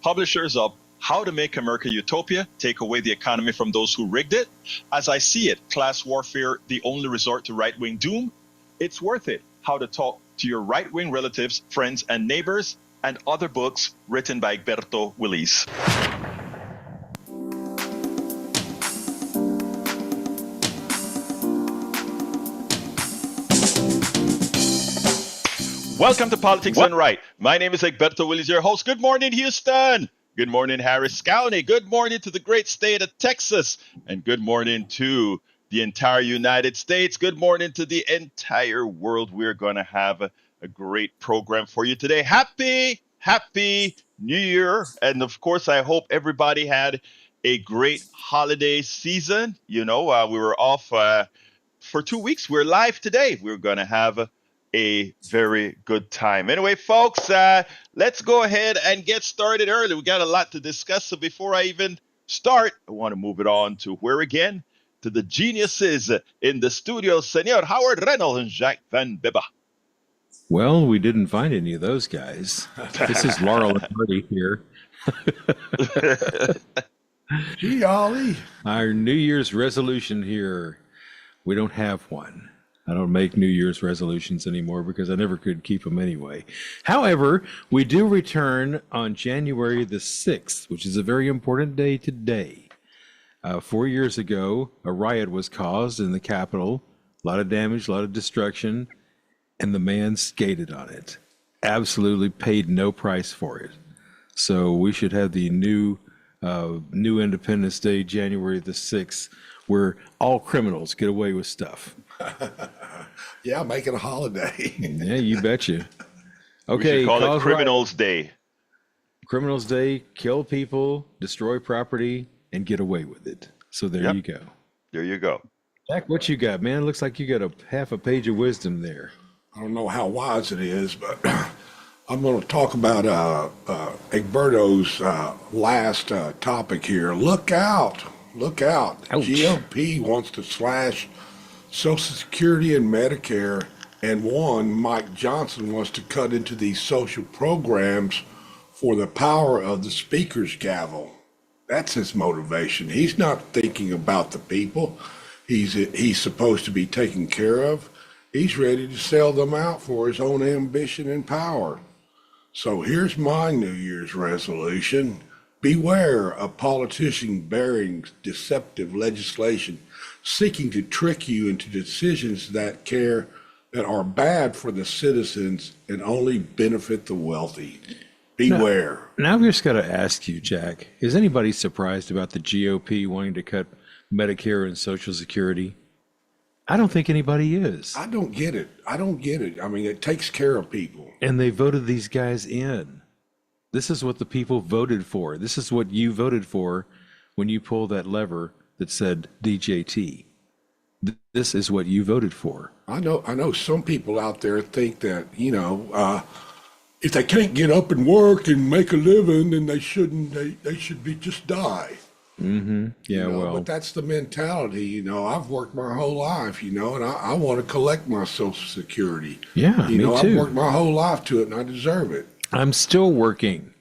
publishers of How to Make America Utopia, Take Away the Economy from Those Who Rigged It, As I See It, Class Warfare, The Only Resort to Right-Wing Doom, It's Worth It, How to Talk to Your Right-Wing Relatives, Friends, and Neighbors, and other books written by Egberto Willis. Welcome to Politics Done Right. My name is Egberto Willis, your host. Good morning, Houston. Good morning, Harris County. Good morning to the great state of Texas. And good morning to the entire United States. Good morning to the entire world. We're going to have a great program for you today. Happy New Year. And of course, I hope everybody had a great holiday season. You know, we were off for 2 weeks. We're live today. We're going to have a very good time. Anyway, folks, let's go ahead and get started early. We got a lot to discuss. So before I even start, I want to move it on to where again? To the geniuses in the studio, Senor Howard Reynolds and Jacques Van Bibba. Well, we didn't find any of those guys. This is Laurel and Marty here. Gee, Ollie. Our New Year's resolution here. We don't have one. I don't make New Year's resolutions anymore because I never could keep them anyway. However, we do return on January the 6th, which is a very important day today. 4 years ago, a riot was caused in the Capitol. A lot of damage, a lot of destruction, and the man skated on it. Absolutely paid no price for it. So we should have the new Independence Day, January the 6th, where all criminals get away with stuff. Yeah, make it a holiday. Yeah, you betcha. Okay, we should call it Criminals Day. Criminals Day, kill people, destroy property, and get away with it. So there you go. There you go. Jack, what you got, man? Looks like you got half a page of wisdom there. I don't know how wise it is, but I'm going to talk about Egberto's last topic here. Look out. Look out. Ouch. GOP wants to slash Social Security and Medicare, and Mike Johnson wants to cut into these social programs for the power of the speaker's gavel. That's his motivation. He's not thinking about the people he's supposed to be taking care of. He's ready to sell them out for his own ambition and power. So here's my New Year's resolution. Beware of politicians bearing deceptive legislation, seeking to trick you into decisions that are bad for the citizens and only benefit the wealthy. Beware. Now I've just got to ask you, Jack, is anybody surprised about the GOP wanting to cut Medicare and Social Security? I don't think anybody is. I don't get it. I mean, it takes care of people. And they voted these guys in. This is what the people voted for. This is what you voted for when you pulled that lever that said DJT. This is what you voted for. I know some people out there think that, if they can't get up and work and make a living, then they should be just die. Mm-hmm. Yeah, But that's the mentality, I've worked my whole life, and I want to collect my Social Security. Yeah, me too. I've worked my whole life to it and I deserve it. I'm still working.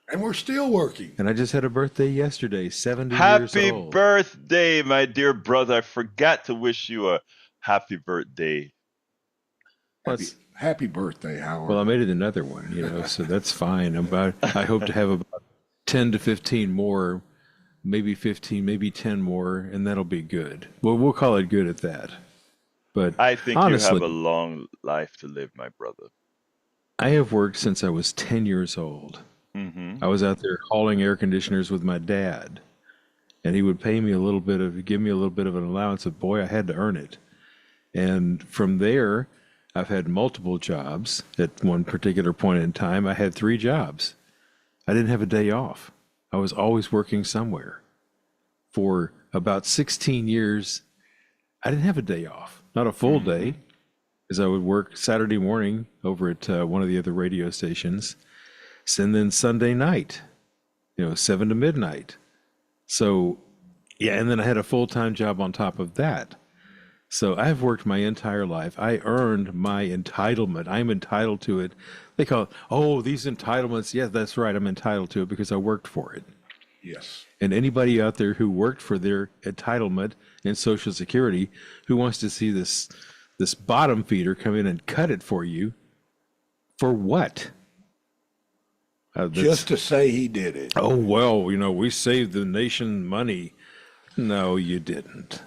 And we're still working. And I just had a birthday yesterday, 70 years old. Happy birthday, my dear brother. I forgot to wish you a happy birthday. Happy birthday, Howard. Well, I made it another one, so that's fine. I hope to have about 10 to 15 more, maybe 15, maybe 10 more, and that'll be good. Well, we'll call it good at that. But I think honestly, you have a long life to live, my brother. I have worked since I was 10 years old. Mm-hmm. I was out there hauling air conditioners with my dad, and he would give me a little bit of an allowance, but boy, I had to earn it. And from there, I've had multiple jobs. At one particular point in time, I had 3 jobs. I didn't have a day off. I was always working somewhere. For about 16 years, I didn't have a day off, not a full day, because I would work Saturday morning over at one of the other radio stations, and then Sunday night, 7 to midnight. So, yeah, and then I had a full-time job on top of that. So I've worked my entire life. I earned my entitlement. I'm entitled to it. They call it, oh, these entitlements. Yeah, that's right. I'm entitled to it because I worked for it. Yes. And anybody out there who worked for their entitlement in Social Security who wants to see this bottom feeder come in and cut it for you, for what? Just to say he did it. Oh, well, we saved the nation money. No, you didn't.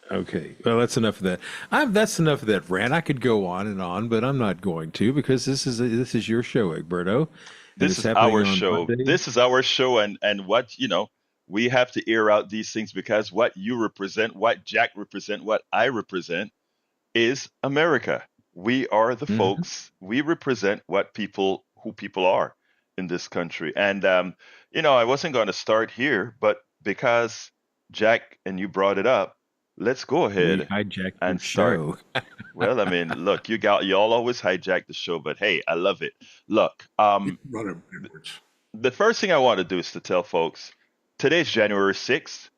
Okay, well, that's enough of that. That's enough of that rant. I could go on, but I'm not going to because this is your show, Egberto, and This it's is happening our on show. Monday. This is our show, and what we have to air out these things because what you represent, what Jack represent, what I represent is America. We are the Mhm. folks. We represent who people are in this country. And I wasn't going to start here, but because Jack and you brought it up, let's go We ahead hijacked your and start. show. Well, I mean, look, y'all always hijack the show, but hey, I love it. Look, Run it backwards. the first thing I want to do is to tell folks today's January 6th.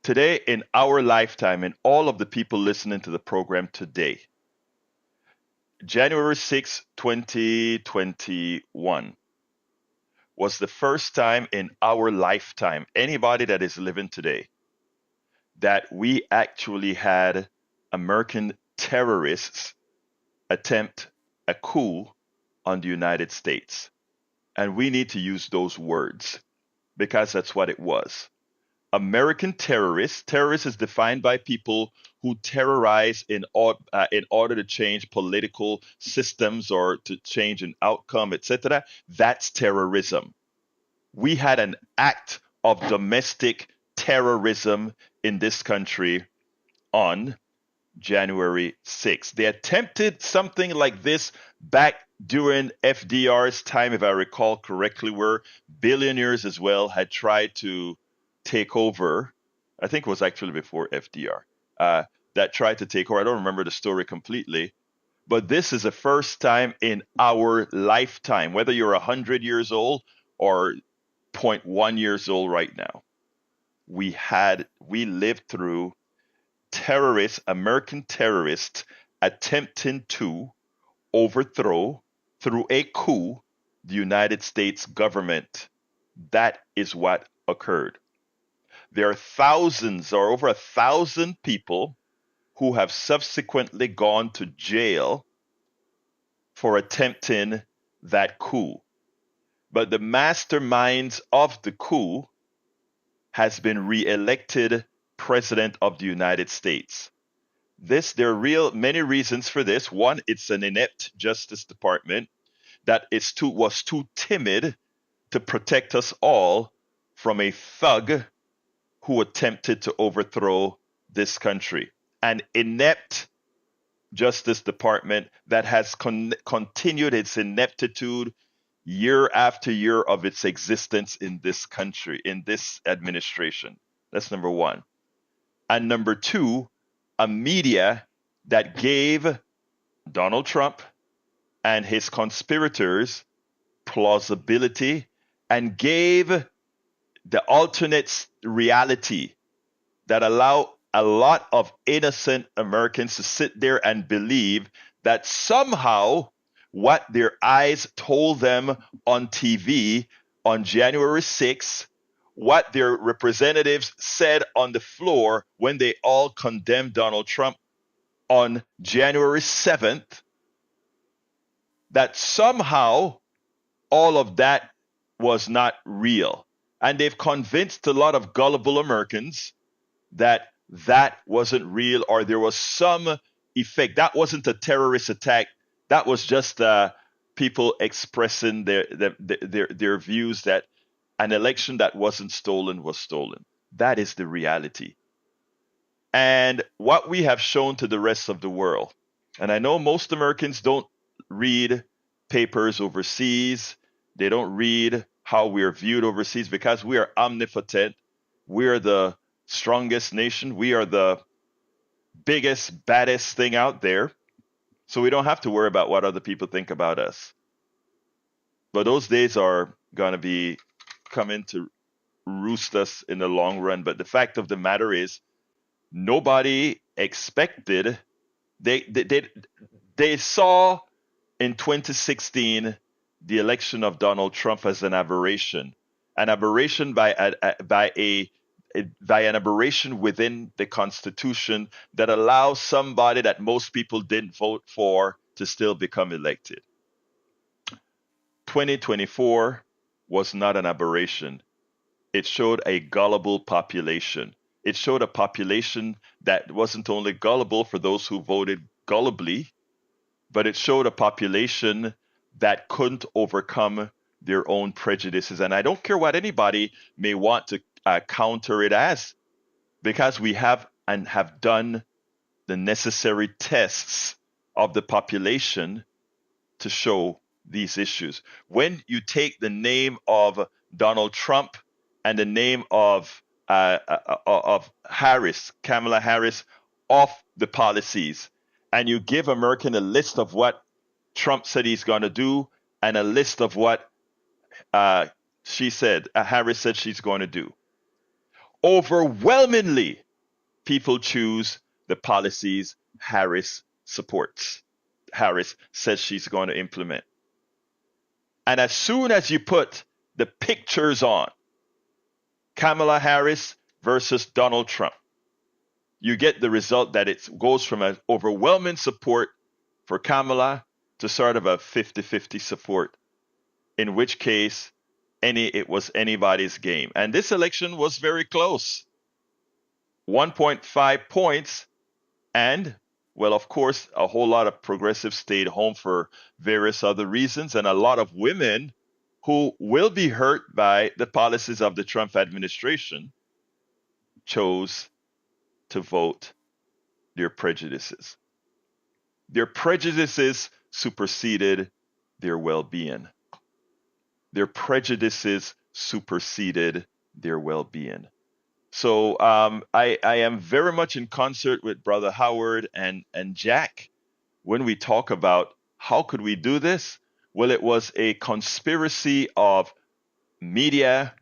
Today, in our lifetime, and all of the people listening to the program today, January 6th, 2021, was the first time in our lifetime, anybody that is living today, that we actually had American terrorists attempt a coup on the United States. And we need to use those words because that's what it was. American terrorists. Terrorists is defined by people who terrorize in order to change political systems or to change an outcome, etc. That's terrorism. We had an act of domestic terrorism in this country on January 6th. They attempted something like this back during FDR's time, if I recall correctly, where billionaires as well had tried to take over. I think it was actually before FDR that tried to take over. I don't remember the story completely, but this is the first time in our lifetime, whether you're 100 years old or zero point 0.1 years old right now, we lived through terrorists, American terrorists, attempting to overthrow through a coup the United States government. That is what occurred. There are thousands or over 1,000 people who have subsequently gone to jail for attempting that coup. But the masterminds of the coup has been re-elected president of the United States. There are many reasons for this. One, it's an inept Justice Department that was too timid to protect us all from a thug who attempted to overthrow this country. An inept Justice Department that has continued its ineptitude year after year of its existence in this country, in this administration. That's number one. And number two, a media that gave Donald Trump and his conspirators plausibility and gave the alternate reality that allow a lot of innocent Americans to sit there and believe that somehow what their eyes told them on TV on January 6th, what their representatives said on the floor when they all condemned Donald Trump on January 7th, that somehow all of that was not real. And they've convinced a lot of gullible Americans that that wasn't real or there was some effect. That wasn't a terrorist attack. That was just people expressing their views that an election that wasn't stolen was stolen. That is the reality. And what we have shown to the rest of the world, and I know most Americans don't read papers overseas, they don't read how we're viewed overseas because we are omnipotent. We are the strongest nation. We are the biggest, baddest thing out there. So we don't have to worry about what other people think about us. But those days are going to be coming to roost us in the long run. But the fact of the matter is, nobody expected. They saw in 2016 the election of Donald Trump as an aberration by an aberration within the Constitution that allows somebody that most people didn't vote for to still become elected. 2024 was not an aberration. It showed a gullible population. It showed a population that wasn't only gullible for those who voted gullibly, but it showed a population that couldn't overcome their own prejudices. And I don't care what anybody may want to counter it as, because we have and have done the necessary tests of the population to show these issues. When you take the name of Donald Trump and the name of Harris, Kamala Harris, off the policies, and you give American a list of what Trump said he's going to do and a list of what Harris said she's going to do, overwhelmingly, people choose the policies Harris supports. Harris says she's going to implement. And as soon as you put the pictures on, Kamala Harris versus Donald Trump, you get the result that it goes from an overwhelming support for Kamala to sort of a 50-50 support, in which case it was anybody's game. And this election was very close. 1.5 points, and well, of course, a whole lot of progressives stayed home for various other reasons, and a lot of women who will be hurt by the policies of the Trump administration chose to vote their prejudices. Their prejudices superseded their well-being. Their prejudices superseded their well-being. So I am very much in concert with Brother Howard and Jack when we talk about how could we do this. Well, it was a conspiracy of media,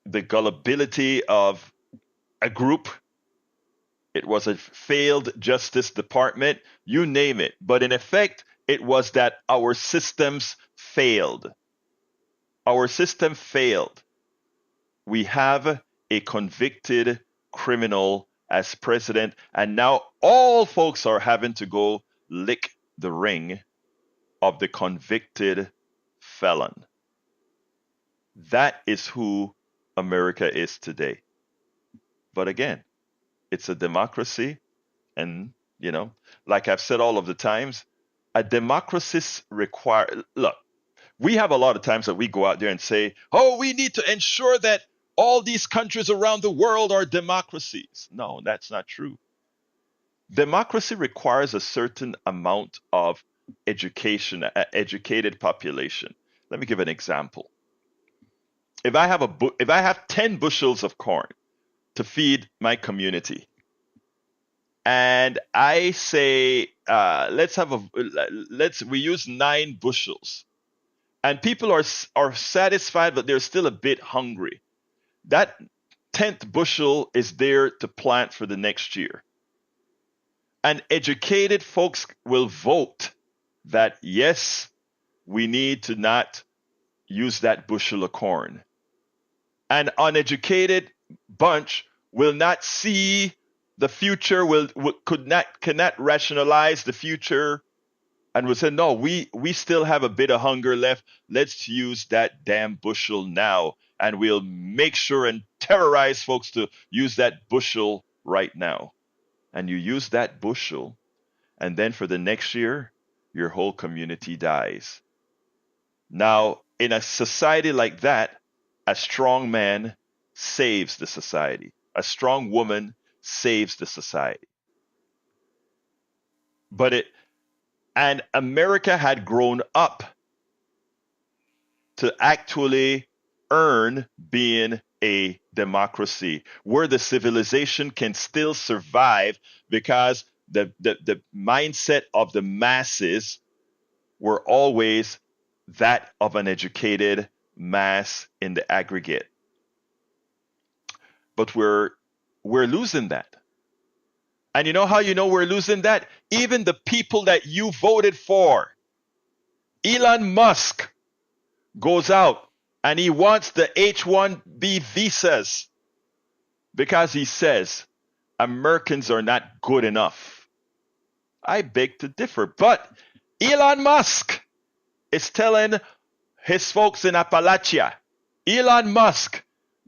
the gullibility of a group. It was a failed Justice Department, you name it. But in effect, it was that our systems failed. Our system failed. We have a convicted criminal as president, and now all folks are having to go lick the ring of the convicted felon. That is who America is today. But again, it's a democracy, and like I've said all of the times, a democracy look, we have a lot of times that we go out there and say, oh, we need to ensure that all these countries around the world are democracies. No, that's not true. Democracy requires a certain amount of education, an educated population. Let me give an example. If I have 10 bushels of corn to feed my community, and I say we use 9 bushels, and people are satisfied, but they're still a bit hungry. That 10th bushel is there to plant for the next year. And educated folks will vote that, yes, we need to not use that bushel of corn. An uneducated bunch will not see the future, cannot rationalize the future, and will say, no, we still have a bit of hunger left. Let's use that damn bushel now. And we'll make sure and terrorize folks to use that bushel right now. And you use that bushel, and then for the next year, your whole community dies. Now, in a society like that, a strong man saves the society. A strong woman saves the society. And America had grown up to actually earn being a democracy, where the civilization can still survive because the mindset of the masses were always that of an educated mass in the aggregate. But we're losing that. And you know how you know we're losing that? Even the people that you voted for. Elon Musk goes out and he wants the H-1B visas because he says Americans are not good enough. I beg to differ, but Elon Musk is telling his folks in Appalachia, Elon Musk,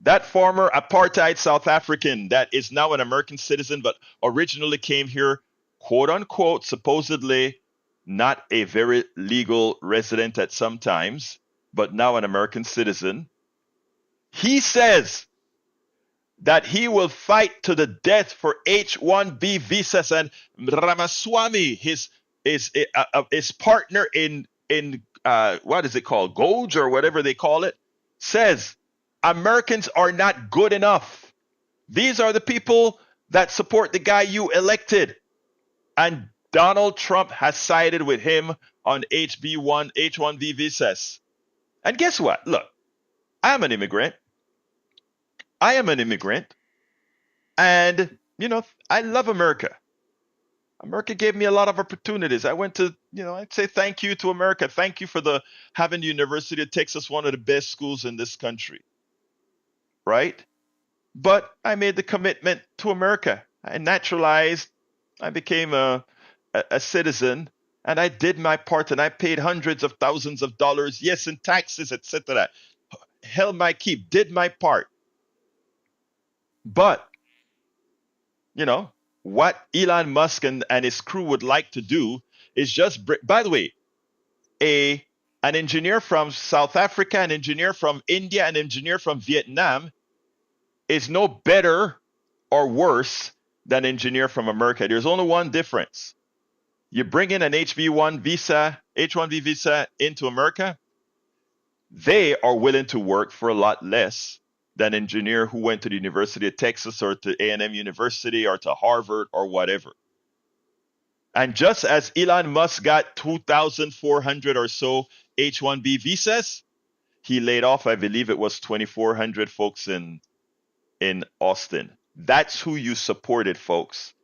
that former apartheid South African that is now an American citizen but originally came here, quote unquote, supposedly not a very legal resident at some times, but now an American citizen. He says that he will fight to the death for H-1B visas, and Ramaswamy, his partner in what is it called, Goge or whatever they call it, says Americans are not good enough. These are the people that support the guy you elected, and Donald Trump has sided with him on H-1B visas. And guess what? Look, I'm an immigrant. I am an immigrant, and I love America. America gave me a lot of opportunities. I went to, I'd say thank you to America. Thank you for having the University of Texas, one of the best schools in this country, right? But I made the commitment to America. I naturalized. I became a citizen, and I did my part, and I paid hundreds of thousands of dollars, yes, in taxes, etc. Held my keep, did my part. But, what Elon Musk and his crew would like to do is just, by the way, an engineer from South Africa, an engineer from India, an engineer from Vietnam is no better or worse than an engineer from America. There's only one difference. You bring in an H-1B visa into America, they are willing to work for a lot less than an engineer who went to the University of Texas or to A&M University or to Harvard or whatever. And just as Elon Musk got 2,400 or so H-1B visas, he laid off, I believe it was 2,400 folks in Austin. That's who you supported, folks.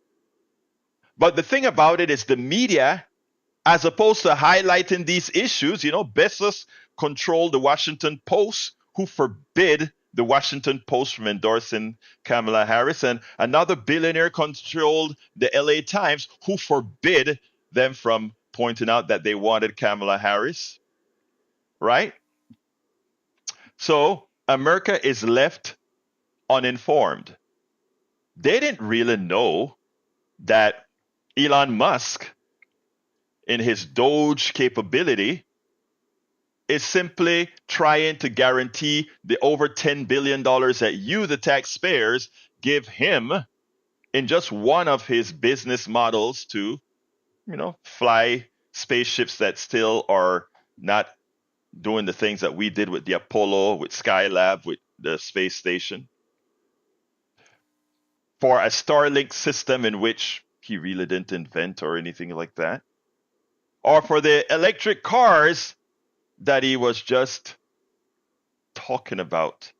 But the thing about it is the media, as opposed to highlighting these issues, Bezos controlled the Washington Post, who forbid the Washington Post from endorsing Kamala Harris, and another billionaire controlled the LA Times, who forbid them from pointing out that they wanted Kamala Harris, right? So America is left uninformed. They didn't really know that Elon Musk, in his Doge capability, is simply trying to guarantee the over $10 billion that you, the taxpayers, give him in just one of his business models to, fly spaceships that still are not doing the things that we did with the Apollo, with Skylab, with the space station. For a Starlink system in which he really didn't invent or anything like that. Or for the electric cars that he was just talking about.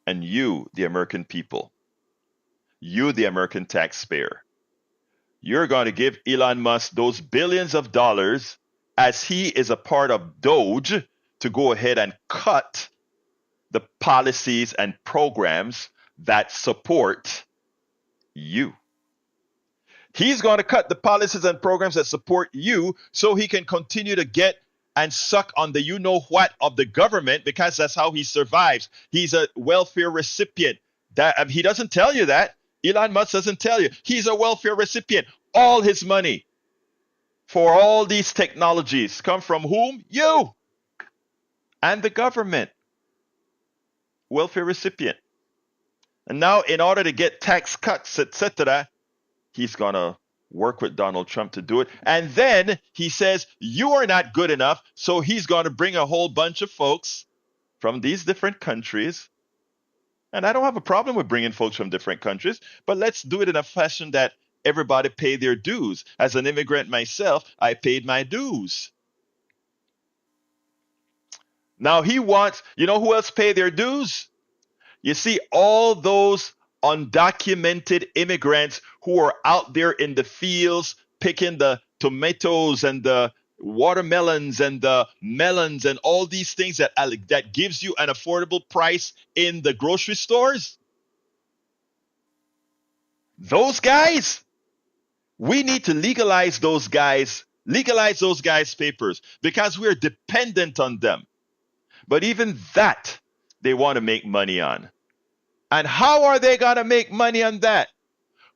And you, the American people, you, the American taxpayer, you're going to give Elon Musk those billions of dollars as he is a part of Doge to go ahead and cut the policies and programs that support you. He's going to cut the policies and programs that support you so he can continue to get and suck on the you-know-what of the government, because that's how he survives. He's a welfare recipient. He doesn't tell you that. Elon Musk doesn't tell you. He's a welfare recipient. All his money for all these technologies come from whom? You and the government. Welfare recipient. And now, in order to get tax cuts, etc., he's going to work with Donald Trump to do it. And then he says, you are not good enough. So he's going to bring a whole bunch of folks from these different countries. And I don't have a problem with bringing folks from different countries, but let's do it in a fashion that everybody pay their dues. As an immigrant myself, I paid my dues. Now he wants, who else pay their dues? You see, all those undocumented immigrants who are out there in the fields picking the tomatoes and the watermelons and the melons and all these things that gives you an affordable price in the grocery stores. Those guys, we need to legalize those guys' papers because we're dependent on them. But even that, they want to make money on. And how are they going to make money on that?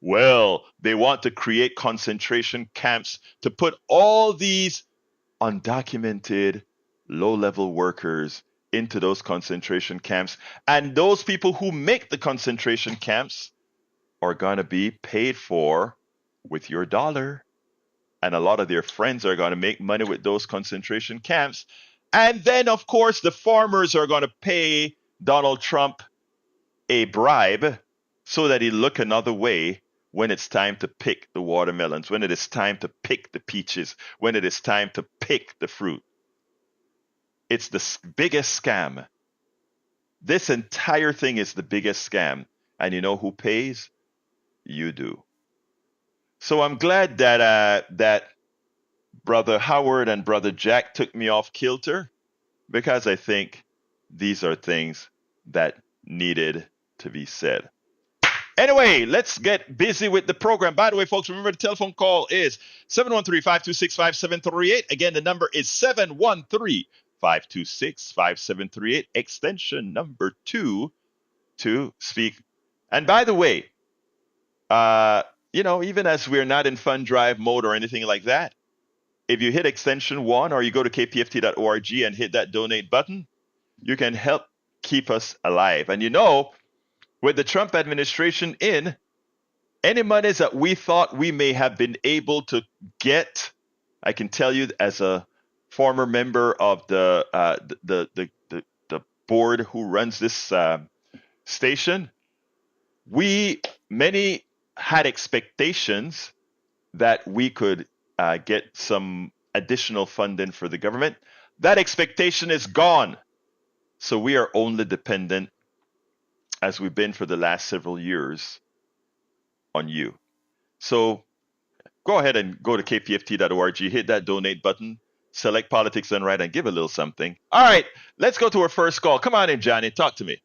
Well, they want to create concentration camps to put all these undocumented, low-level workers into those concentration camps. And those people who make the concentration camps are going to be paid for with your dollar. And a lot of their friends are going to make money with those concentration camps. And then, of course, the farmers are going to pay Donald Trump a bribe so that he look another way when it's time to pick the watermelons, when it is time to pick the peaches, when it is time to pick the fruit. It's the biggest scam. This entire thing is the biggest scam. And you know who pays? You do. So I'm glad that Brother Howard and Brother Jack took me off kilter, because I think these are things that needed to be said. Anyway, let's get busy with the program. By the way, folks, remember the telephone call is 713-526-5738. Again, the number is 713-526-5738, extension number 2 to speak. And by the way, even as we're not in fund drive mode or anything like that, if you hit extension 1 or you go to kpft.org and hit that donate button, you can help keep us alive. And with the Trump administration in, any monies that we thought we may have been able to get, I can tell you as a former member of the board who runs this station, many had expectations that we could get some additional funding for the government. That expectation is gone. So we are only dependent, as we've been for the last several years, on you. So go ahead and go to kpft.org, hit that donate button, select politics done right, and give a little something. All right, let's go to our first call. Come on in, Johnny. Talk to me.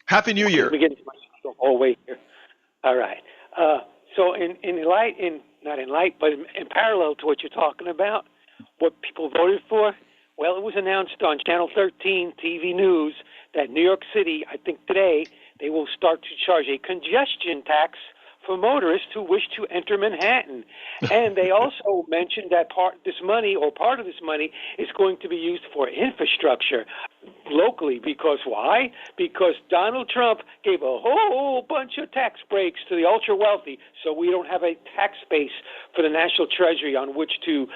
Happy New Year. Let me get the whole way here. All right. So in parallel to what you're talking about, what people voted for, well, it was announced on Channel 13 TV News that New York City, I think today, they will start to charge a congestion tax for motorists who wish to enter Manhattan. And they also mentioned that part of this money is going to be used for infrastructure locally. Because why? Because Donald Trump gave a whole bunch of tax breaks to the ultra wealthy, so we don't have a tax base for the national treasury on which to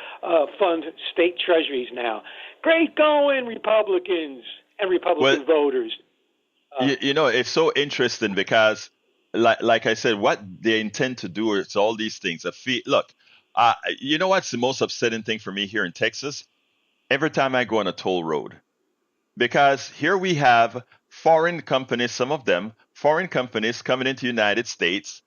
fund state treasuries now. Great going, Republicans and Republican voters. It's so interesting because, like I said, what they intend to do is all these things. Look, you know what's the most upsetting thing for me here in Texas? Every time I go on a toll road. Because here we have foreign companies, some of them, foreign companies coming into the United States.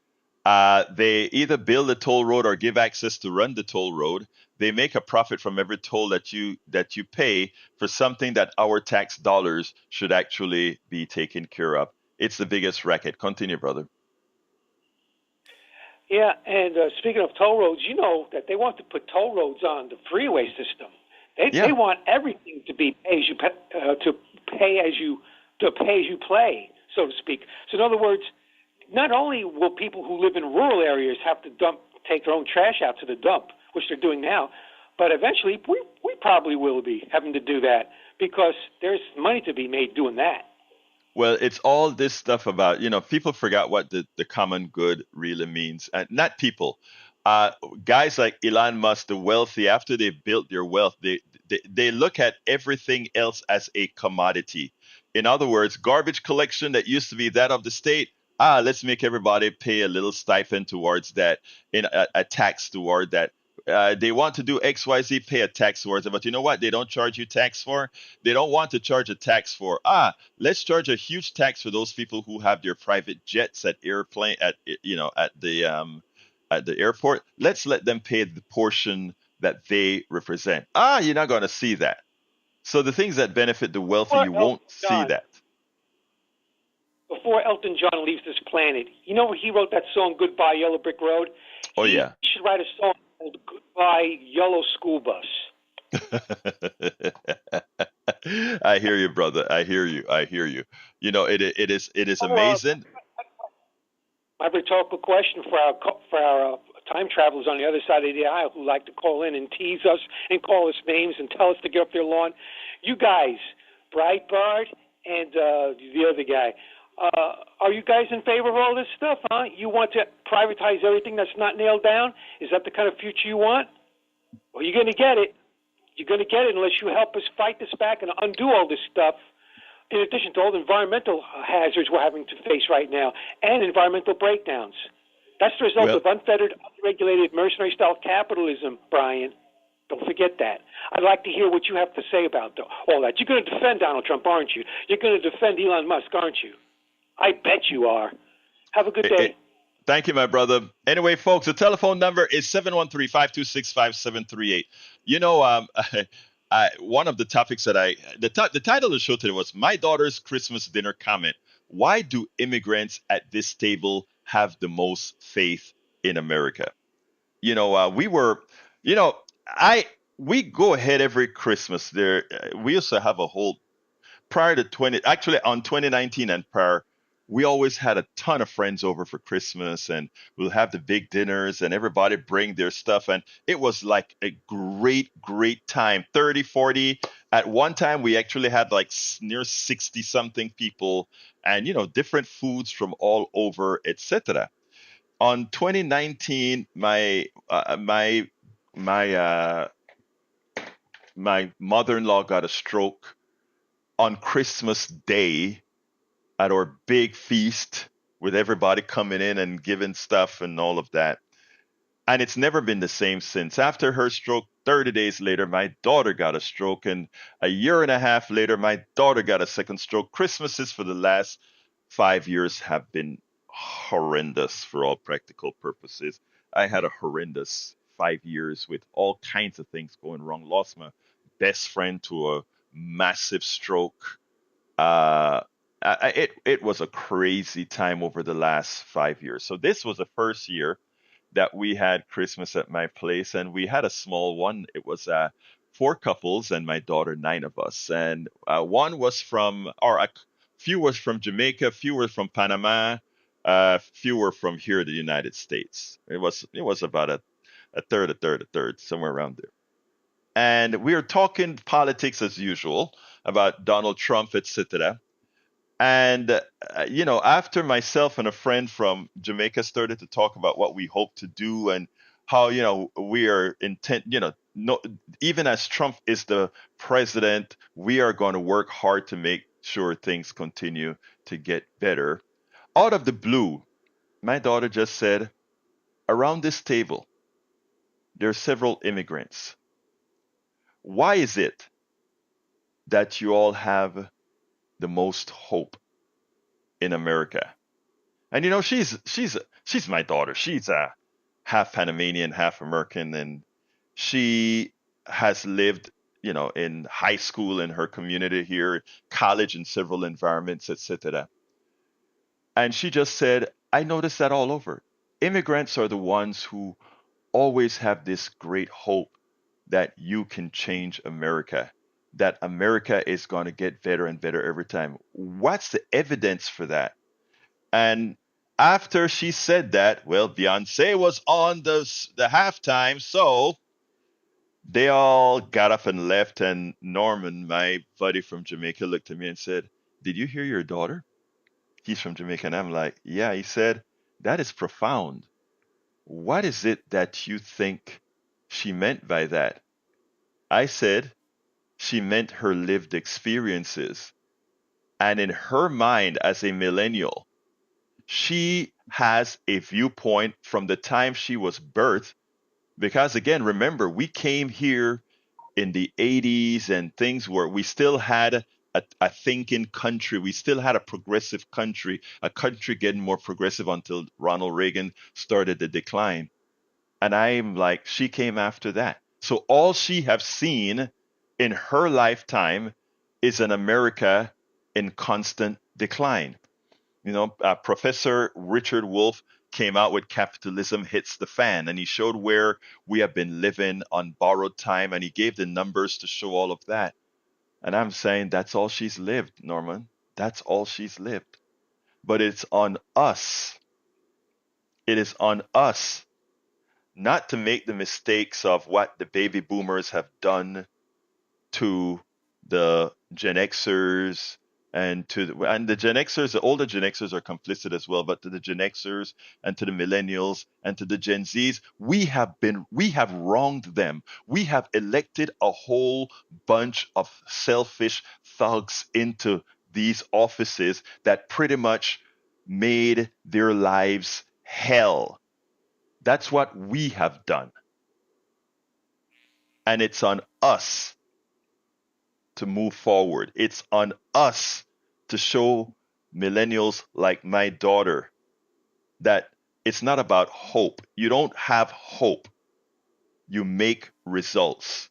They either build a toll road or give access to run the toll road. They make a profit from every toll that you pay for something that our tax dollars should actually be taken care of. It's the biggest racket. Continue, brother. Yeah, and speaking of toll roads, you know that they want to put toll roads on the freeway system. They want everything to be pay as you play, so to speak. So in other words, not only will people who live in rural areas have to take their own trash out to the dump, which they're doing now, but eventually we probably will be having to do that because there's money to be made doing that. Well, it's all this stuff about, people forgot what the common good really means. And not people. Guys like Elon Musk, the wealthy, after they built their wealth, they look at everything else as a commodity. In other words, garbage collection that used to be that of the state, let's make everybody pay a little stipend towards that, a tax toward that. they want to do XYZ, pay a tax for it. But you know what? They don't charge you tax for. They don't want to charge a tax for. Let's charge a huge tax for those people who have their private jets at airplane at the airport. Let's let them pay the portion that they represent. You're not going to see that. So the things that benefit the wealthy, Before you Elton won't see John, that. before Elton John leaves this planet, you know he wrote that song "Goodbye Yellow Brick Road." Oh He yeah. should write a song called "Goodbye Yellow School Bus." I hear you, brother. I hear you. I hear you. It is Oh, amazing. my rhetorical question for our time travelers on the other side of the aisle who like to call in and tease us and call us names and tell us to get off their lawn. You guys, Breitbart and the other guy, are you guys in favor of all this stuff, huh? You want to privatize everything that's not nailed down? Is that the kind of future you want? Well, you're going to get it. You're going to get it unless you help us fight this back and undo all this stuff, in addition to all the environmental hazards we're having to face right now and environmental breakdowns. That's the result Well, of unfettered, unregulated, mercenary-style capitalism, Brian. Don't forget that. I'd like to hear what you have to say about all that. You're going to defend Donald Trump, aren't you? You're going to defend Elon Musk, aren't you? I bet you are. Have a good it, day. it, thank you, my brother. Anyway, folks, the telephone number is 713-526-5738. You know, one of the topics that the title of the show today was "My Daughter's Christmas Dinner Comment." Why do immigrants at this table have the most faith in America? We were, you know, I we go ahead every Christmas. We used to have a whole prior to 2019 and prior, we always had a ton of friends over for Christmas, and we'll have the big dinners and everybody bring their stuff, and it was like a great time. 30, 40. At one time we actually had like near 60 something people, and different foods from all over, etc. On 2019, my my mother-in-law got a stroke on Christmas Day at our big feast with everybody coming in and giving stuff and all of that. And it's never been the same since. After her stroke, 30 days later, my daughter got a stroke. And a year and a half later, my daughter got a second stroke. Christmases for the last 5 years have been horrendous for all practical purposes. I had a horrendous 5 years with all kinds of things going wrong. Lost my best friend to a massive stroke. Uh, it was a crazy time over the last 5 years. So this was the first year that we had Christmas at my place, and we had a small one. It was four couples and my daughter, nine of us, and one was a few was from Jamaica, few were from Panama, few were from here, the United States. It was about a third, somewhere around there. And we were talking politics as usual about Donald Trump, etc. And after myself and a friend from Jamaica started to talk about what we hope to do and how we are intent, no, even as Trump is the president, we are going to work hard to make sure things continue to get better. Out of the blue, my daughter just said, "Around this table, there are several immigrants. Why is it that you all have the most hope in America?" And she's my daughter. She's a half Panamanian, half American, and she has lived, in high school in her community here, college in several environments, etc. And she just said, "I noticed that all over. Immigrants are the ones who always have this great hope that you can change America, that America is going to get better and better every time. What's the evidence for that?" And after she said that, well, Beyonce was on the halftime, so they all got up and left. And Norman, my buddy from Jamaica, looked at me and said, "Did you hear your daughter?" He's from Jamaica, and I'm like, "Yeah." He said, "That is profound. What is it that you think she meant by that?" I said, "She meant her lived experiences. And in her mind, as a millennial, she has a viewpoint from the time she was birthed Because again, remember, we came here in the 80s and things were, we still had a thinking country. We still had a progressive country, a country getting more progressive until Ronald Reagan started the decline. And I'm like, she came after that. So all she have seen in her lifetime is an America in constant decline. Professor Richard Wolff came out with Capitalism Hits the Fan, and he showed where we have been living on borrowed time, and he gave the numbers to show all of that. And I'm saying that's all she's lived, Norman. That's all she's lived. But it's on us. It is on us not to make the mistakes of what the baby boomers have done to the Gen Xers and the Gen Xers, the older Gen Xers are complicit as well, but to the Gen Xers and to the millennials and to the Gen Zs, we have wronged them. We have elected a whole bunch of selfish thugs into these offices that pretty much made their lives hell. That's what we have done. And it's on us to move forward. It's on us to show millennials like my daughter that it's not about hope. You don't have hope. You make results.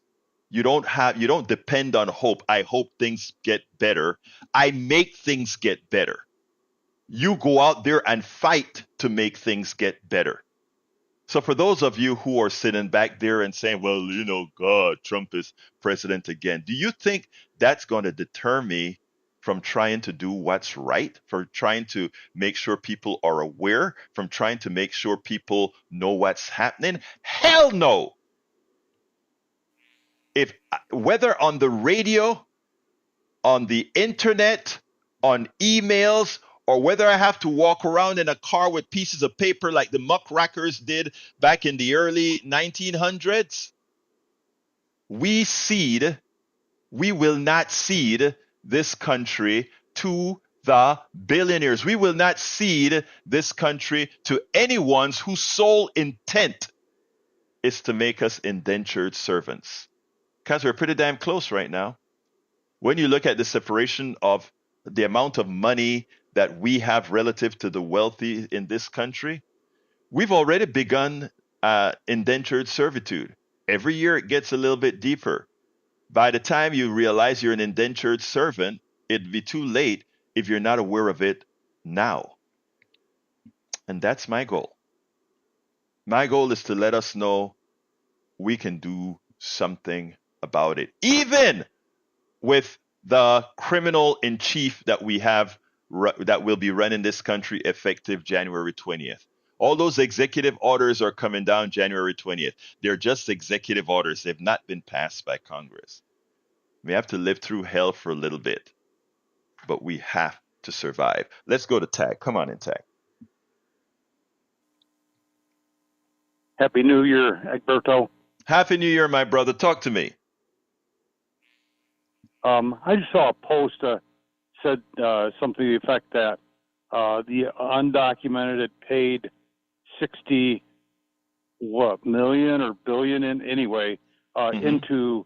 You don't depend on hope. I hope things get better. I make things get better. You go out there and fight to make things get better. So for those of you who are sitting back there and saying, well, God, Trump is president again, do you think that's going to deter me from trying to do what's right, for trying to make sure people are aware, from trying to make sure people know what's happening? Hell no. Whether on the radio, on the internet, on emails, or whether I have to walk around in a car with pieces of paper like the muckrackers did back in the early 1900s, we will not cede this country to the billionaires. We will not cede this country to anyone whose sole intent is to make us indentured servants. Because we're pretty damn close right now. When you look at the separation of the amount of money that we have relative to the wealthy in this country, we've already begun indentured servitude. Every year it gets a little bit deeper. By the time you realize you're an indentured servant, it'd be too late if you're not aware of it now. And that's my goal. My goal is to let us know we can do something about it, even with the criminal in chief that we have that will be running this country effective January 20th. All those executive orders are coming down January 20th. They're just executive orders. They've not been passed by Congress. We have to live through hell for a little bit, but we have to survive. Let's go to Tag. Come on in, Tag. Happy New Year, Egberto. Happy New Year, my brother. Talk to me. I just saw a post said something to the effect that the undocumented had paid 60 million or billion into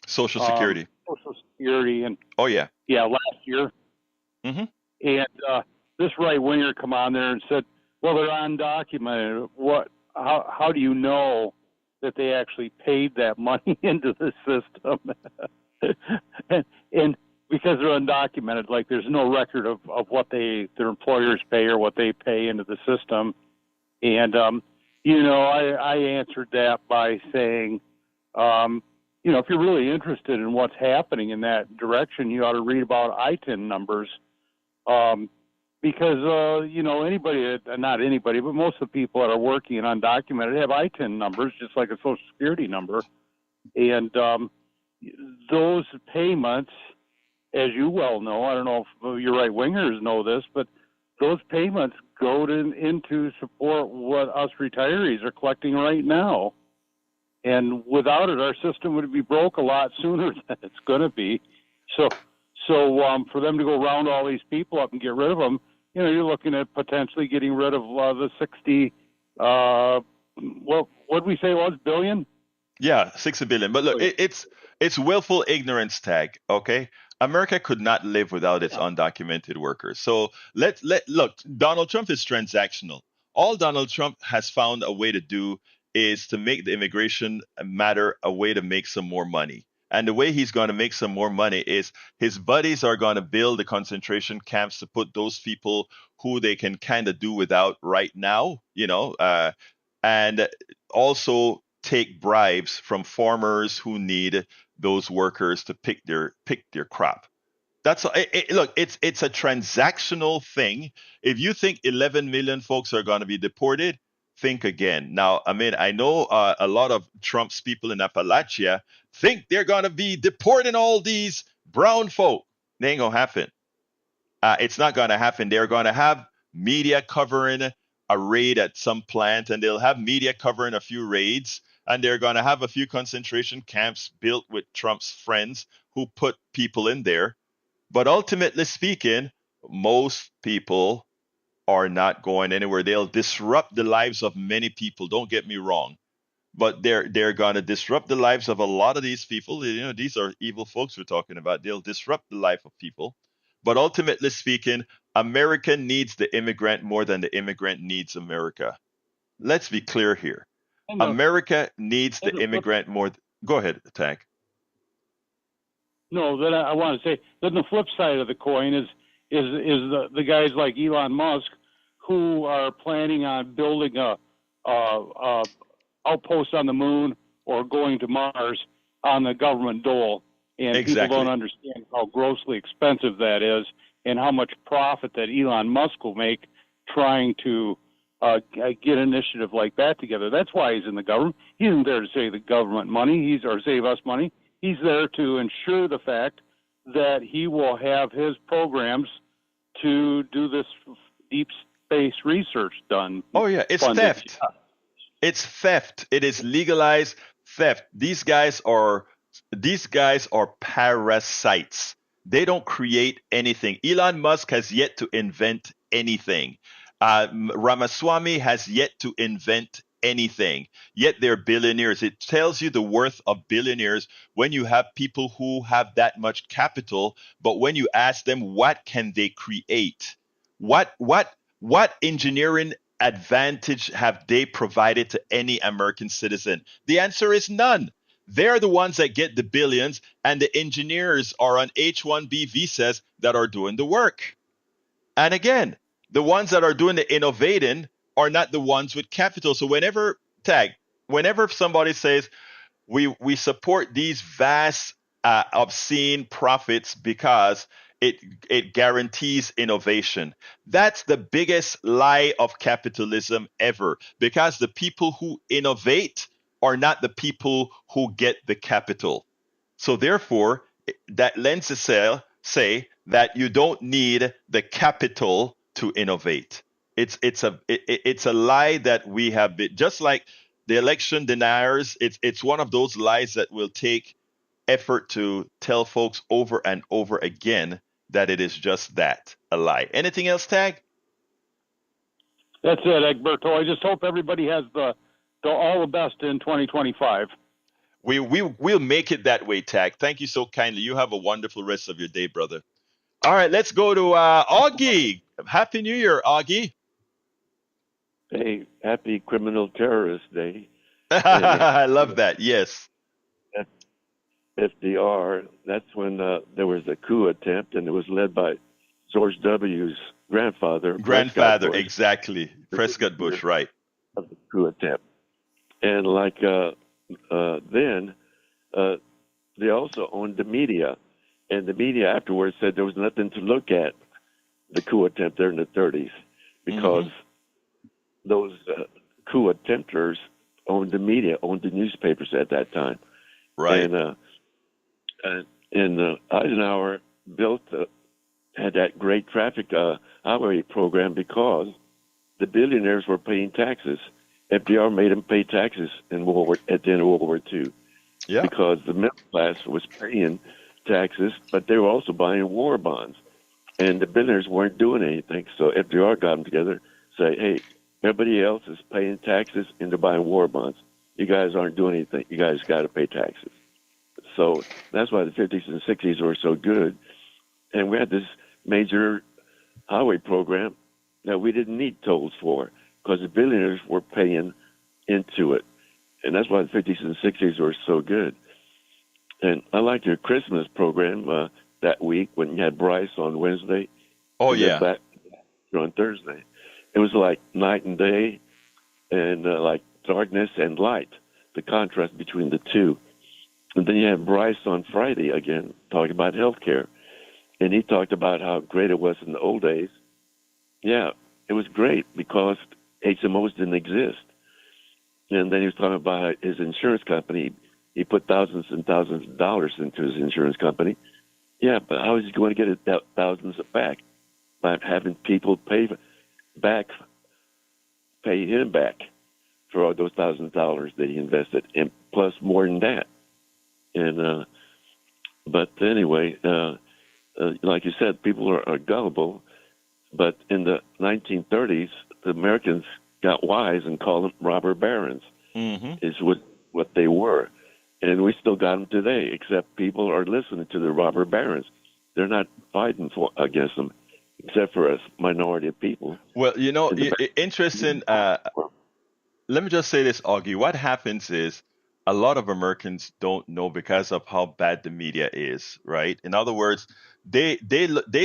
Social Security. Social Security and yeah, last year. Mm-hmm. And this right winger come on there and said, well, they're undocumented. How do you know that they actually paid that money into the system? and because they're undocumented, like there's no record of what their employers pay or what they pay into the system. And, I answered that by saying, if you're really interested in what's happening in that direction, you ought to read about ITIN numbers. Because, anybody, not anybody, but most of the people that are working and undocumented have ITIN numbers, just like a Social Security number. And those payments, as you well know, I don't know if your right-wingers know this, but those payments go into support what us retirees are collecting right now. And without it, our system would be broke a lot sooner than it's going to be. So for them to go round all these people up and get rid of them, you're looking at potentially getting rid of the 60 what did we say it was, billion? Yeah, 60 billion. But look, it's willful ignorance tag. Okay, America could not live without its undocumented workers. So let look. Donald Trump is transactional. All Donald Trump has found a way to do is to make the immigration matter a way to make some more money. And the way he's going to make some more money is his buddies are going to build the concentration camps to put those people who they can kind of do without right now, and also take bribes from farmers who need those workers to pick their crop. Look, it's a transactional thing. If you think 11 million folks are going to be deported, think again. Now, I mean, I know a lot of Trump's people in Appalachia think they're going to be deporting all these brown folk. They ain't gonna happen. It's not going to happen. They're going to have media covering a raid at some plant, and they'll have media covering a few raids, and they're going to have a few concentration camps built with Trump's friends who put people in there. But ultimately speaking, most people are not going anywhere. They'll disrupt the lives of many people. Don't get me wrong, but they're going to disrupt the lives of a lot of these people. These are evil folks we're talking about. They'll disrupt the life of people. But ultimately speaking, America needs the immigrant more than the immigrant needs America. Let's be clear here. America needs the immigrant more. Go ahead, Attack. No, then I want to say, then the flip side of the coin is the guys like Elon Musk who are planning on building a outpost on the moon or going to Mars on the government dole. And Exactly. People don't understand how grossly expensive that is and how much profit that Elon Musk will make trying to get an initiative like that together. That's why he's in the government. He isn't there to save the government money or save us money. He's there to ensure the fact that he will have his programs to do this deep space research done. Oh yeah, it's funded. theft. It's theft. It is legalized theft. These guys are parasites. They don't create anything. Elon Musk has yet to invent anything. Ramaswamy has yet to invent anything. Yet they're billionaires. It tells you the worth of billionaires when you have people who have that much capital, but when you ask them what can they create? What engineering advantage have they provided to any American citizen? The answer is none. They're the ones that get the billions, and the engineers are on H-1B visas that are doing the work. And again, the ones that are doing the innovating are not the ones with capital. So whenever somebody says we support these vast obscene profits because it guarantees innovation, that's the biggest lie of capitalism ever, because the people who innovate are not the people who get the capital. So therefore, that lends itself say that you don't need the capital to innovate. It's a lie that we have been, just like the election deniers. It's one of those lies that will take effort to tell folks over and over again that it is just that, a lie. Anything else, Tag? That's it, Egberto. I just hope everybody has the all the best in 2025. We'll make it that way, Tag. Thank you so kindly. You have a wonderful rest of your day, brother. All right, let's go to Augie. Happy New Year, Augie. Hey, happy Criminal Terrorist Day. I love that. Yes. FDR, that's when there was a coup attempt, and it was led by George W.'s grandfather. Grandfather, exactly. Prescott Bush, right. Of the coup attempt. And like then, they also owned the media. And the media afterwards said there was nothing to look at the coup attempt there in the 30s because those coup attempters owned the media, owned the newspapers at that time. Right. And Eisenhower had that great traffic highway program because the billionaires were paying taxes. FDR made them pay taxes at the end of World War II. Yeah. Because the middle class was paying taxes, but they were also buying war bonds. And the billionaires weren't doing anything. So FDR got them together, say, hey, Everybody else is paying taxes and they're buying war bonds. You guys aren't doing anything. You guys got to pay taxes. So that's why the 50s and 60s were so good. And we had this major highway program that we didn't need tolls for because the billionaires were paying into it. And that's why the 50s and 60s were so good. And I liked your Christmas program that week when you had Bryce on Wednesday. Oh, and then yeah. back on Thursday. It was like night and day and like darkness and light, the contrast between the two. And then you had Bryce on Friday again talking about healthcare. And he talked about how great it was in the old days. Yeah, it was great because HMOs didn't exist. And then he was talking about his insurance company. He put thousands and thousands of dollars into his insurance company. Yeah, but how is he going to get thousands back? By having people pay him back for all those thousands of dollars that he invested, and plus more than that. And but anyway, like you said, people are gullible. But in the 1930s, the Americans got wise and called them robber barons. Mm-hmm. Is what they were, and we still got them today. Except people are listening to the robber barons. They're not fighting against them, except for a minority of people. Well, interesting. Let me just say this, Augie. What happens is a lot of Americans don't know because of how bad the media is, right? In other words, they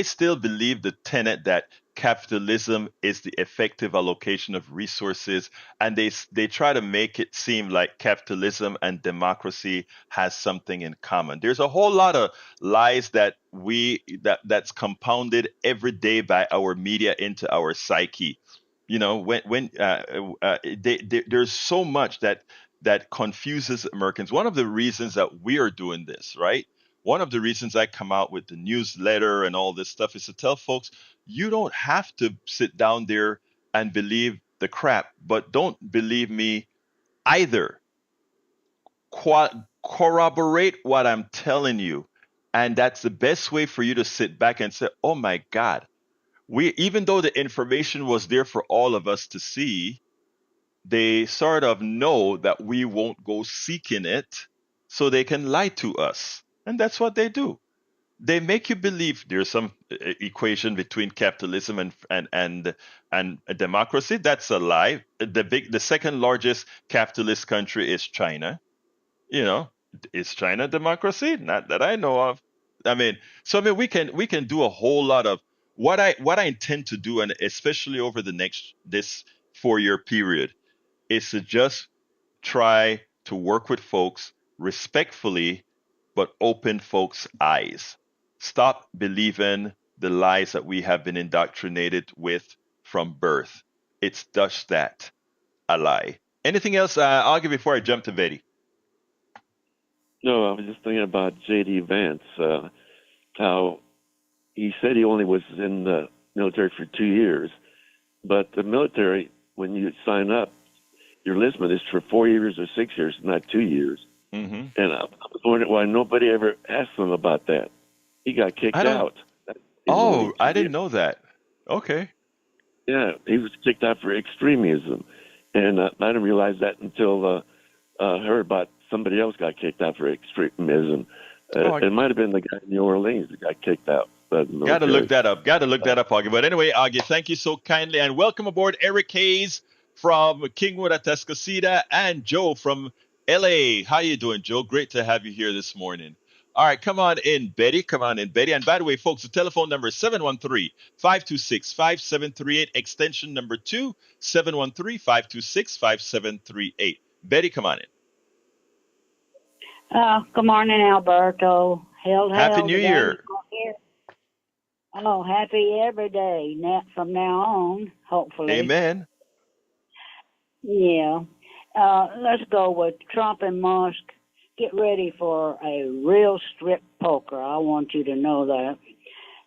still believe the tenet that capitalism is the effective allocation of resources, and they try to make it seem like capitalism and democracy has something in common. There's a whole lot of lies that's compounded every day by our media into our psyche. There's so much that confuses Americans. One of the reasons that we are doing this, right? One of the reasons I come out with the newsletter and all this stuff is to tell folks you don't have to sit down there and believe the crap, but don't believe me either. Corroborate what I'm telling you, and that's the best way for you to sit back and say, "Oh my God." Even though the information was there for all of us to see, they sort of know that we won't go seeking it, so they can lie to us. And that's what they do. They make you believe there's some equation between capitalism and democracy. That's a lie. The second largest capitalist country is China. You know, is China democracy? Not that I know of. We can do a whole lot of what I intend to do, and especially over this 4-year period, is to just try to work with folks respectfully, but open folks' eyes. Stop believing the lies that we have been indoctrinated with from birth. It's just that, a lie. Anything else, Augie, before I jump to Betty? No, I was just thinking about J.D. Vance, how he said he only was in the military for 2 years, but the military, when you sign up, your enlistment is for 4 years or 6 years, not 2 years. Mm-hmm. And I was wondering why nobody ever asked him about that. He got kicked out. Oh, I didn't know that. Okay. Yeah, he was kicked out for extremism. And I didn't realize that until I heard about somebody else got kicked out for extremism. It might have been the guy in New Orleans that got kicked out. Got to look that up. Augie. But anyway, Augie, thank you so kindly. And welcome aboard Eric Hayes from Kingwood, Atascocita, and Joe from LA. How you doing, Joe? Great to have you here this morning. All right, come on in, Betty. And by the way, folks, the telephone number is 713-526-5738, extension number 2, 713-526-5738. Betty, come on in. Good morning, Alberto. Happy New Year. Oh, happy every day from now on, hopefully. Amen. Yeah. Let's go with Trump and Musk. Get ready for a real strip poker. I want you to know that.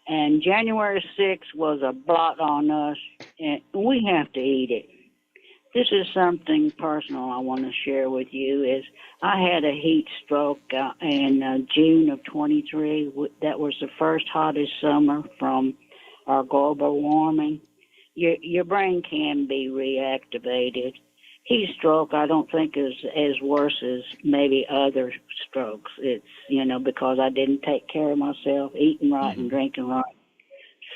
And January 6th was a blot on us, and we have to eat it. This is something personal I want to share with you. Is I had a heat stroke in June of 23. That was the first hottest summer from our global warming. your brain can be reactivated. Heat stroke, I don't think is as worse as maybe other strokes. It's because I didn't take care of myself, eating right and drinking right.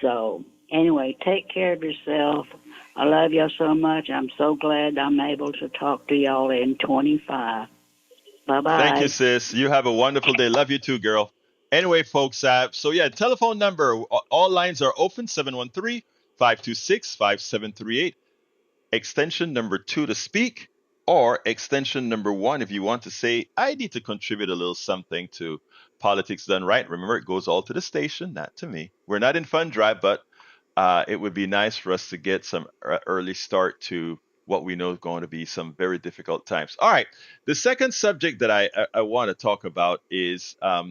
So anyway, take care of yourself. I love y'all so much. I'm so glad I'm able to talk to y'all in 25. Thank you, Bye-bye. sis. You have a wonderful day. Love you too, girl. Anyway, folks, so yeah, telephone number, all lines are open, 713-526-5738. Extension number 2 to speak, or extension number 1 if you want to say, I need to contribute a little something to Politics Done Right. Remember, it goes all to the station, not to me. We're not in fund drive, but it would be nice for us to get some early start to what we know is going to be some very difficult times. All right. The second subject that I want to talk about is, how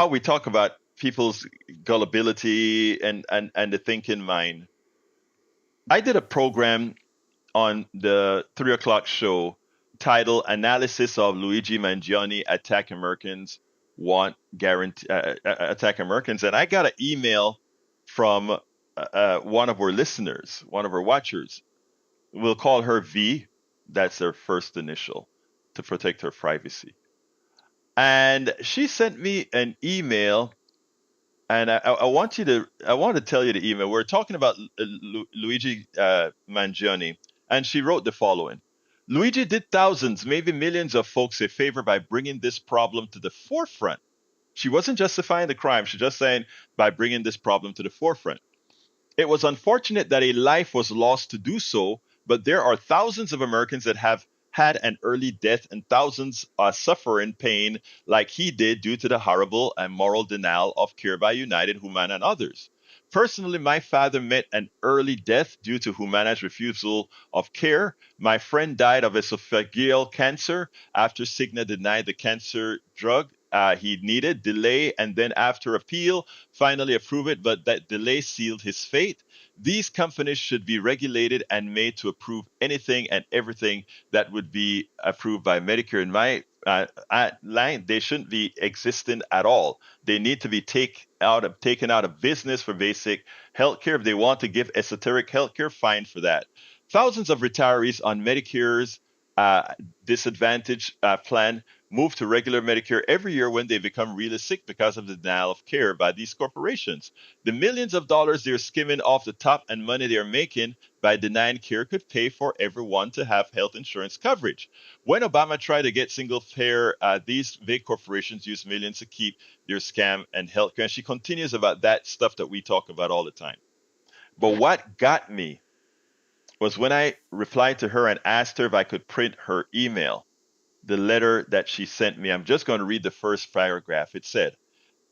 we talk about people's gullibility and the thinking mind. I did a program on the 3 o'clock show titled Analysis of Luigi Mangione Attack Americans Want Guarantee Attack Americans. And I got an email from one of our listeners, one of our watchers. We'll call her V. That's her first initial to protect her privacy. And she sent me an email, and I want to tell you the email. We're talking about Luigi Mangione, and she wrote the following: Luigi did thousands, maybe millions of folks a favor by bringing this problem to the forefront. She wasn't justifying the crime; she's just saying by bringing this problem to the forefront. It was unfortunate that a life was lost to do so, but there are thousands of Americans that have had an early death, and thousands are suffering pain like he did due to the horrible and moral denial of care by United, Humana, and others. Personally, my father met an early death due to Humana's refusal of care. My friend died of esophageal cancer after Cigna denied the cancer drug he needed, delay, and then after appeal, finally approve it, but that delay sealed his fate. These companies should be regulated and made to approve anything and everything that would be approved by Medicare. In my line, they shouldn't be existing at all. They need to be taken out of business for basic healthcare. If they want to give esoteric healthcare, fine for that. Thousands of retirees on Medicare's disadvantage plan move to regular Medicare every year when they become really sick because of the denial of care by these corporations. The millions of dollars they're skimming off the top and money they're making by denying care could pay for everyone to have health insurance coverage. When Obama tried to get single payer, these big corporations used millions to keep their scam and healthcare. And she continues about that stuff that we talk about all the time. But what got me was when I replied to her and asked her if I could print her email, the letter that she sent me. I'm just going to read the first paragraph. It said,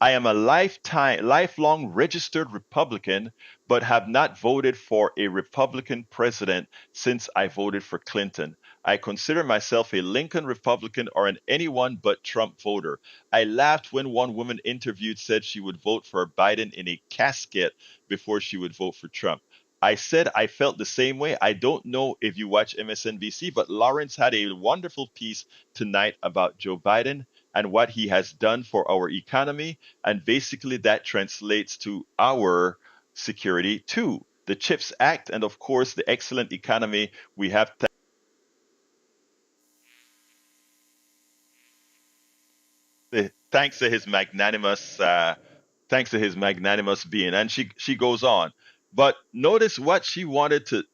I am a lifelong registered Republican, but have not voted for a Republican president since I voted for Clinton. I consider myself a Lincoln Republican or an anyone but Trump voter. I laughed when one woman interviewed said she would vote for Biden in a casket before she would vote for Trump. I said I felt the same way. I don't know if you watch MSNBC, but Lawrence had a wonderful piece tonight about Joe Biden and what he has done for our economy. And basically, that translates to our security too. The CHIPS Act, and of course, the excellent economy we have. Thanks to his magnanimous being. And she goes on. But notice what she wanted to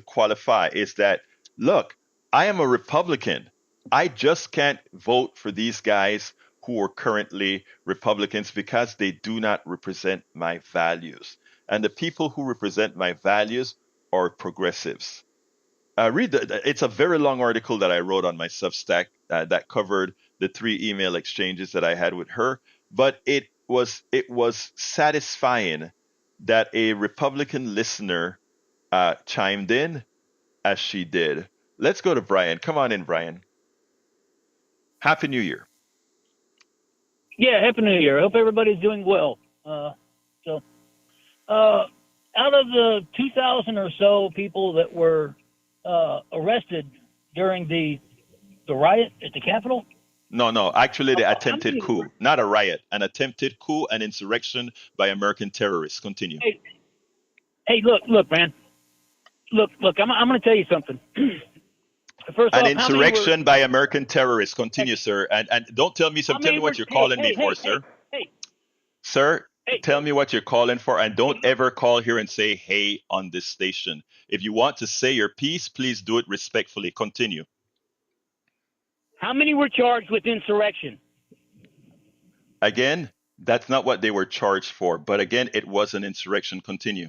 qualify is that, look, I am a Republican. I just can't vote for these guys who are currently Republicans because they do not represent my values. And the people who represent my values are progressives. It's a very long article that I wrote on my Substack that covered the 3 email exchanges that I had with her. But it was satisfying that a Republican listener chimed in as she did. Let's go to Brian. Come on in, Brian. Happy New Year. Yeah, Happy New Year. I hope everybody's doing well. Out of the 2,000 or so people that were arrested during the riot at the Capitol. No. Actually, the How attempted many? coup, not a riot, an attempted coup and insurrection by American terrorists. Continue. Hey, Hey, look, man. Look. I'm going to tell you something. First An off, how many were? insurrection by American terrorists. Continue, sir. And don't tell me How some. Tell many me were? what you're Hey, calling me hey, for, hey, sir. hey, hey, Sir, hey. tell me what you're calling for, and don't ever call here and say "hey" on this station. If you want to say your piece, please do it respectfully. Continue. How many were charged with insurrection? Again, that's not what they were charged for. But again, it was an insurrection. Continue.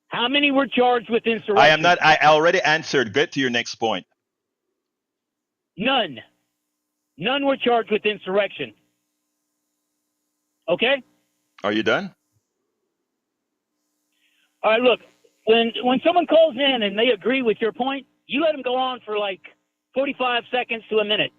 How many were charged with I am insurrection? not. I already answered. Get to your next point. None. None were charged with insurrection. Okay? Are you done? All right, look. When someone calls in and they agree with your point, you let them go on for like 45 seconds to a minute.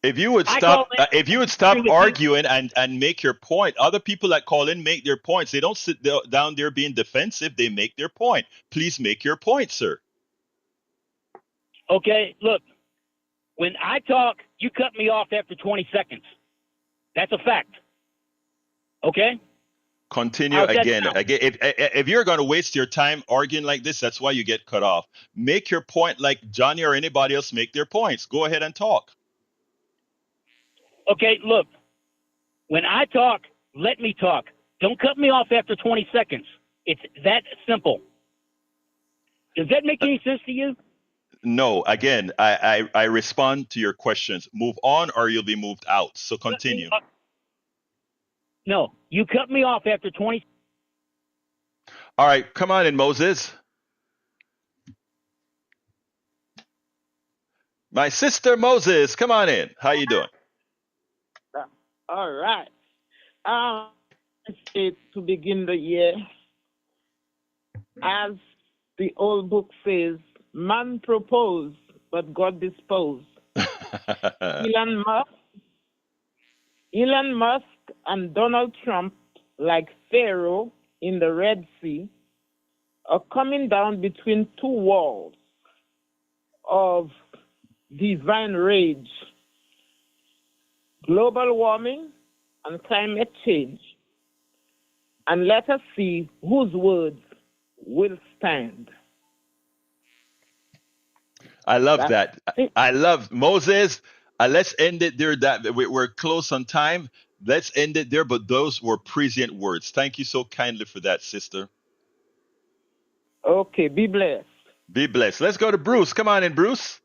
If you would I call stop, in, if you would stop agree with you. arguing and make your point, other people that call in make their points. They don't sit down there being defensive. They make their point. Please make your point, sir. Okay, look. When I talk, you cut me off after 20 seconds. That's a fact. Okay? Continue How's that again. sound? Again, if you're going to waste your time arguing like this, that's why you get cut off. Make your point like Johnny or anybody else make their points. Go ahead and talk. Okay, look. When I talk, let me talk. Don't cut me off after 20 seconds. It's that simple. Does that make any sense to you? No, again, I respond to your questions. Move on or you'll be moved out. So continue. No, you cut me off after 20. All right, come on in, Moses. My sister Moses, come on in. How you doing? All right. It's to begin the year, as the old book says, man proposed, but God disposed. Elon Musk and Donald Trump, like Pharaoh in the Red Sea, are coming down between two walls of divine rage, global warming and climate change. And let us see whose words will stand. I love That's that. it. I love Moses. Let's end it there. That we're close on time. Let's end it there. But those were prescient words. Thank you so kindly for that, sister. Okay, be blessed. Be blessed. Let's go to Bruce. Come on in, Bruce.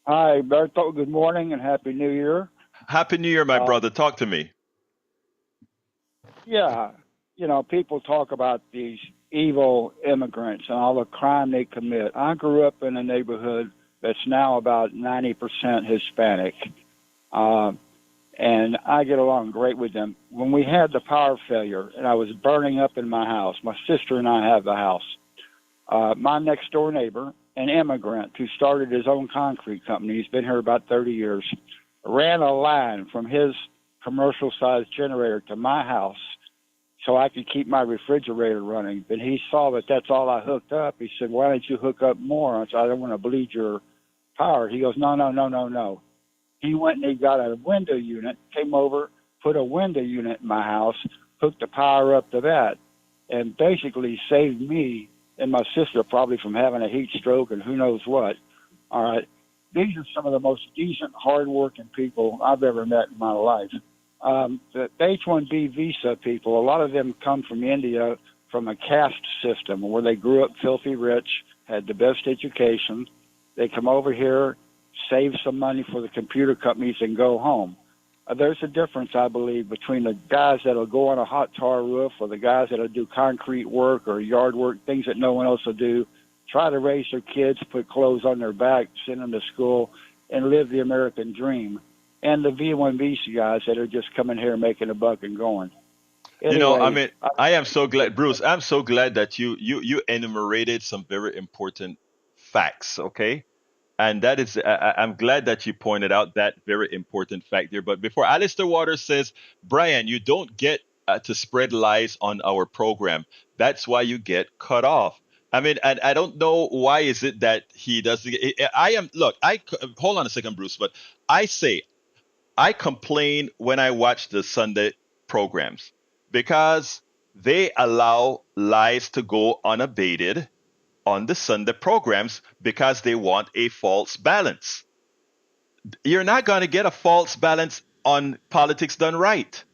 Hi, Berto. Good morning and Happy New Year. Happy New Year, my brother. Talk to me. Yeah, people talk about these evil immigrants and all the crime they commit. I grew up in a neighborhood that's now about 90% Hispanic, and I get along great with them. When we had the power failure and I was burning up in my house, my sister and I have the house. My next door neighbor, an immigrant who started his own concrete company, he's been here about 30 years, ran a line from his commercial-sized generator to my house so I could keep my refrigerator running. But he saw that that's all I hooked up. He said, "Why don't you hook up more?" I said, "I don't want to bleed your power." He goes, No. He went and he got a window unit, came over, put a window unit in my house, hooked the power up to that, and basically saved me and my sister probably from having a heat stroke and who knows what. All right. These are some of the most decent, hardworking people I've ever met in my life. The H-1B visa people, a lot of them come from India from a caste system where they grew up filthy rich, had the best education. They come over here, save some money for the computer companies, and go home. There's a difference, I believe, between the guys that'll go on a hot tar roof or the guys that'll do concrete work or yard work, things that no one else will do, try to raise their kids, put clothes on their back, send them to school, and live the American dream. And the V1 visa guys that are just coming here making a buck and going. Anyway, I am so glad, Bruce. I'm so glad that you enumerated some very important facts. Okay, and that is, I'm glad that you pointed out that very important fact there. But before Alistair Waters says, Brian, you don't get to spread lies on our program. That's why you get cut off. I mean, and I don't know why is it that he doesn't. Hold on a second, Bruce. But I complain when I watch the Sunday programs because they allow lies to go unabated on the Sunday programs because they want a false balance. You're not going to get a false balance on politics done right.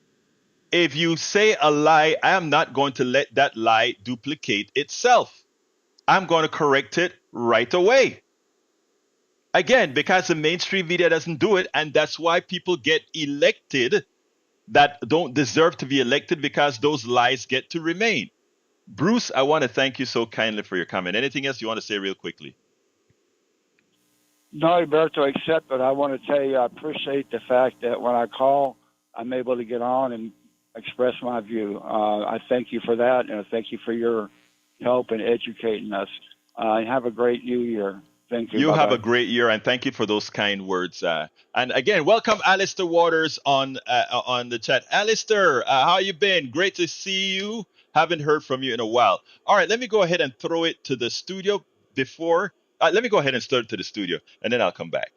If you say a lie, I am not going to let that lie duplicate itself. I'm going to correct it right away. Again, because the mainstream media doesn't do it, and that's why people get elected that don't deserve to be elected because those lies get to remain. Bruce, I want to thank you so kindly for your comment. Anything else you want to say real quickly? No, Alberto, except that I want to tell you I appreciate the fact that when I call, I'm able to get on and express my view. I thank you for that, and I thank you for your help in educating us. Have a great new year. Thank you. You Bye-bye. have a great year, and thank you for those kind words. And again, welcome Alistair Waters on the chat. Alistair, how you been? Great to see you. Haven't heard from you in a while. All right, let me go ahead and throw it to the studio before. Let me go ahead and start it to the studio, and then I'll come back.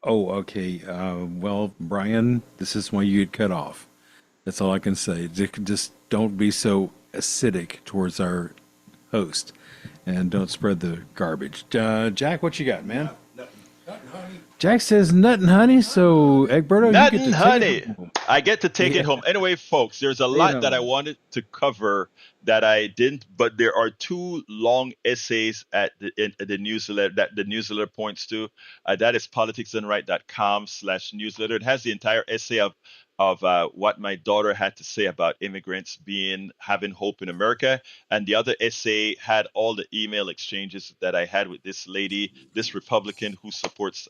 Oh, okay. Well, Brian, this is why you get cut off. That's all I can say. Just don't be so acidic towards our host, and don't spread the garbage. Jack, what you got, man? Jack says nut and honey, so Egberto, you Nut get to and take honey. it home. I get to take it home. Anyway, folks, there's a lot that I wanted to cover that I didn't, but there are two long essays in the newsletter that the newsletter points to. That is politicsandright.com/newsletter. It has the entire essay of what my daughter had to say about immigrants having hope in America, and the other essay had all the email exchanges that I had with this lady, this Republican who supports,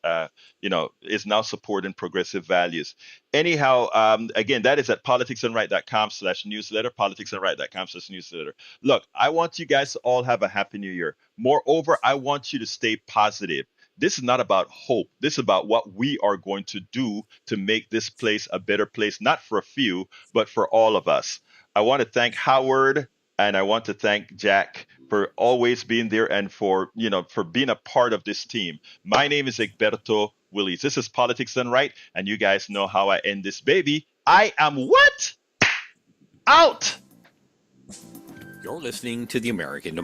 is now supporting progressive values. Anyhow, again, that is at politicsandright.com/newsletter, politicsandright.com/newsletter. Look, I want you guys to all have a happy new year. Moreover, I want you to stay positive. This is not about hope. This is about what we are going to do to make this place a better place, not for a few, but for all of us. I want to thank Howard and I want to thank Jack for always being there and for being a part of this team. My name is Egberto Willies. This is Politics Done Right, and you guys know how I end this baby. I am what? Out! You're listening to the American